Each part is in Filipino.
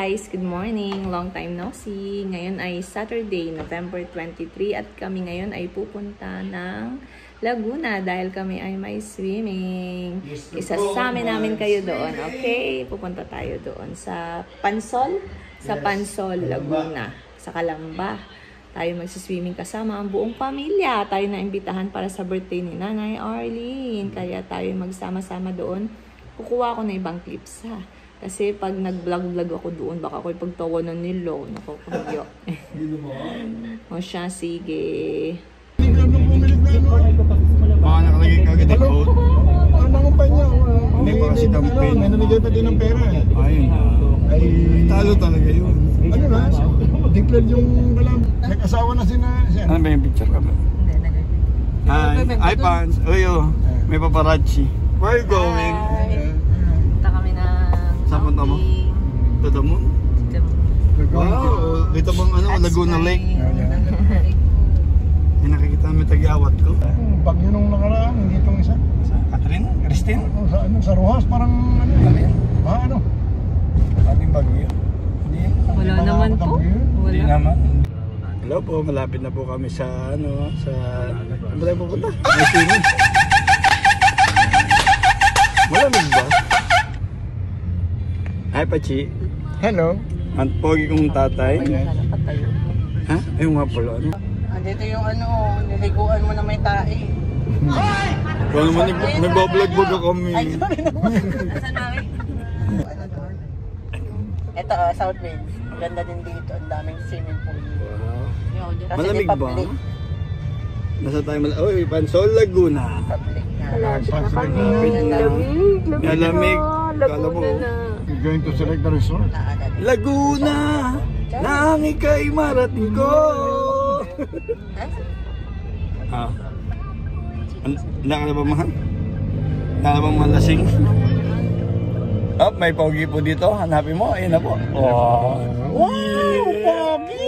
guys! Good morning! Long time no see! Ngayon ay Saturday, November 23 at kami ngayon ay pupunta ng Laguna dahil kami ay may swimming. Isasama namin kayo doon, okay? Pupunta tayo doon sa Pansol? Sa Pansol, Laguna. Sa Calamba. Tayo magsiswimming kasama ang buong pamilya. Tayo na imbitahan para sa birthday ni Nanay Arlene. Kaya tayo magsama-sama doon. Kukuha ko na ibang clips ha. Kasi pag nag-vlog ako doon, baka ako'y pagtawanan nilo. Nakukuyo. O siya, sige. Baka nakalagay kagad yung code. Ang panya. Hindi pa kasi campaign. May namigay pa din ng pera eh. Ayun. Ay, talo talaga yun. Ano na? Declared yung galang. Nag-asawa na sina. Ano ba yung picture ka ba? Hi, Pans. Uyo. May paparazzi. Where are you going? Punta kami na saan punta mo? To the moon? Wow! Dito bang ano? Laguna Lake? May nakikita may tag-awat ko. Bagyo nung nakaraan, hindi itong isa. Sa Catherine? Christine? Sa Rojas, parang ano yan? Ano? Ating bagyo. Wala naman po. Hindi naman. Hello po, malapit na po kami sa ano, sa... Ano ba tayo pupunta? May swimming. Malamig ba? Hi, Pachi. Hello. Ang pogi kong tatay. Ha? Ayun nga pala. Ano? Andito yung ano, niliguan mo na may tae. Kung naman nagbablog-vlog ako kami. Ay, sorry naman. Nasaan namin? Ito, South Wales. Ganda din dito. Ang daming swimming pool. Wow. Kasi Malamig di ba? public. Nasa tayo malamig. Oy, Pansol, Laguna. Public na. Malamig. Kala mo. Going to select the resort. Laguna! Nang ika'y marating ko! Ah. Wala ka na ba mahal? Wala ka bang malasing? Oh, may pogi po dito. Hanapin mo. Ayun na po. Oh. Wow! Pogi!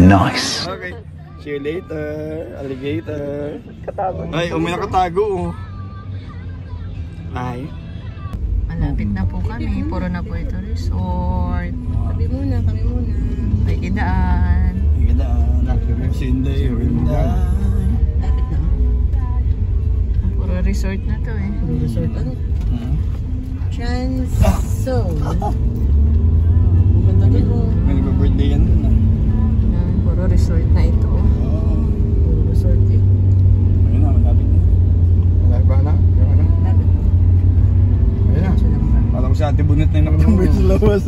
Nice! Okay. See you later, alligator. Katago. Ay, may nakatago. Ay. Malapit na po kami. Puro na po ito resort. Kami muna. May idaan. Sinday, Lapit na. Puro resort na to eh. Resort ano? Transol. Maganda din mo. May nag-birthday yan dun ah. Puro resort na ito. Resort eh. Ayun na, malapit na. Malapit ba na? Lapit na. Ayun na. Alam ko sa ate bunit na yung nakatambay sa labas.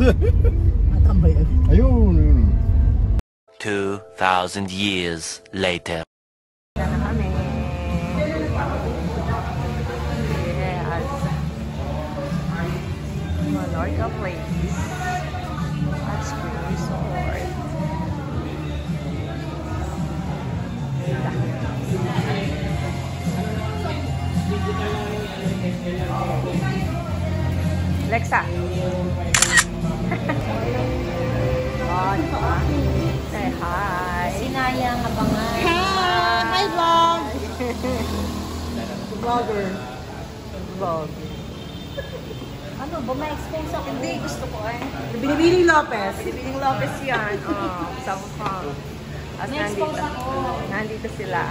Matambay agad. Ayun. 2,000 years later. Na kami. Yes. Mallorca Place. Hot Spring Resort. Lexa. Say hi. Sinayang abangan. Hi vlog! Vlogger. Vlog. Ano ba? Ma-expose ako. Hindi, gusto ko eh. Binibining Lopez. Binibining Lopez yan. Oh, sa mukha. At Ma-expose ako. Nandito sila.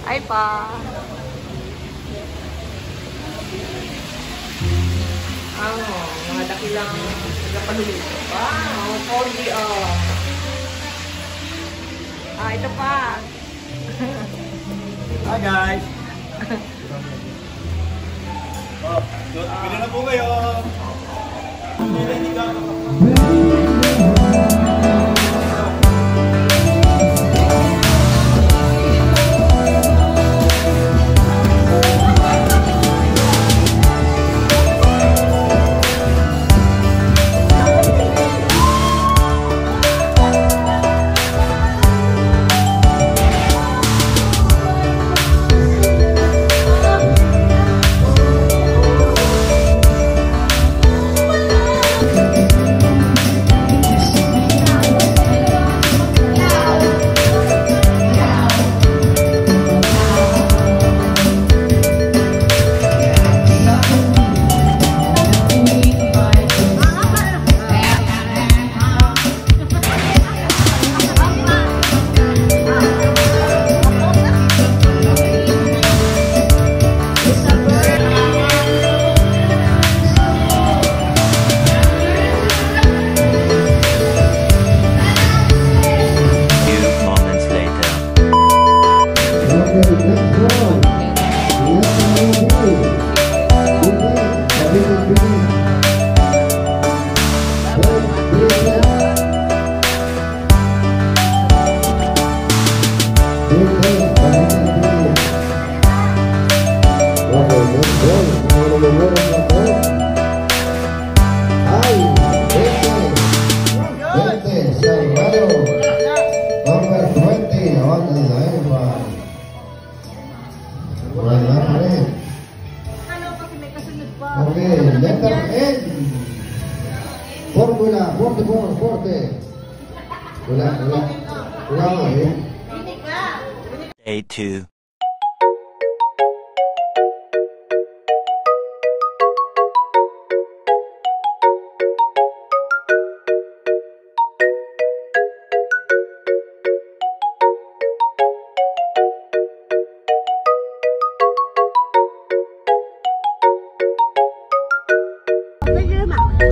Ay pa. Mga dakilang nagpalulito. Wow, pogi oh. Ito pa. Hi guys! Pili na po kayo! one. Wala pa rin. Ano kasi may kasunod pa. Okay, letter N. Formula, 44, 40. Wala ko eh. Hindi ka. Day 2. Open your mouth.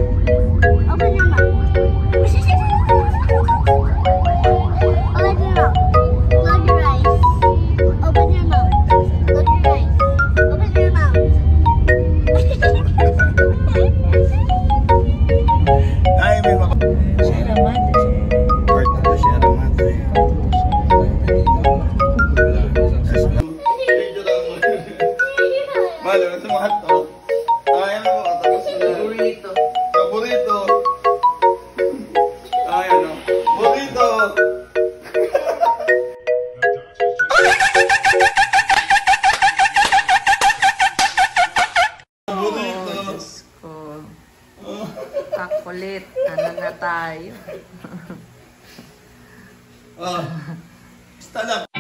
Open your mouth. Open your mouth. Close your eyes. Open your mouth. Close your eyes. Open your mouth. Ay, may mga... Sierra Madre. Part na to, Sierra Madre. Malo, nasa mga hotdog. Ayan mo, tapos na. Burrito. Burrito. Ayan o. Burrito. Burrito. Diyos ko. Kakulit. Ano na tayo? Ah. Basta lang.